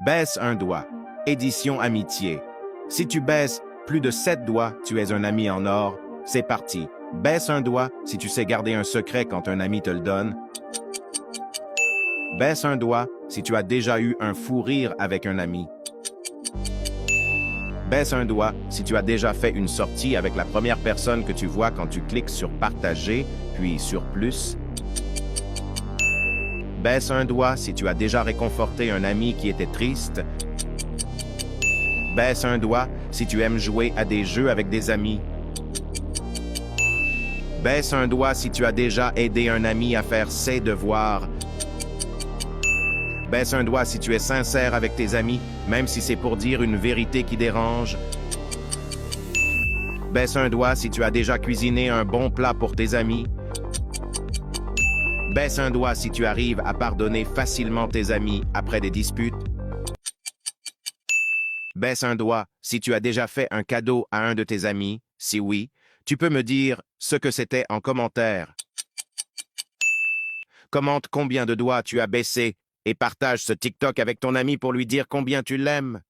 Baisse un doigt. Édition amitié. Si tu baisses plus de 7 doigts, tu es un ami en or. C'est parti. Baisse un doigt si tu sais garder un secret quand un ami te le donne. Baisse un doigt si tu as déjà eu un fou rire avec un ami. Baisse un doigt si tu as déjà fait une sortie avec la première personne que tu vois quand tu cliques sur partager, puis sur plus. Baisse un doigt si tu as déjà réconforté un ami qui était triste. Baisse un doigt si tu aimes jouer à des jeux avec des amis. Baisse un doigt si tu as déjà aidé un ami à faire ses devoirs. Baisse un doigt si tu es sincère avec tes amis, même si c'est pour dire une vérité qui dérange. Baisse un doigt si tu as déjà cuisiné un bon plat pour tes amis. Baisse un doigt si tu arrives à pardonner facilement tes amis après des disputes. Baisse un doigt si tu as déjà fait un cadeau à un de tes amis. Si oui, tu peux me dire ce que c'était en commentaire. Commente combien de doigts tu as baissé et partage ce TikTok avec ton ami pour lui dire combien tu l'aimes.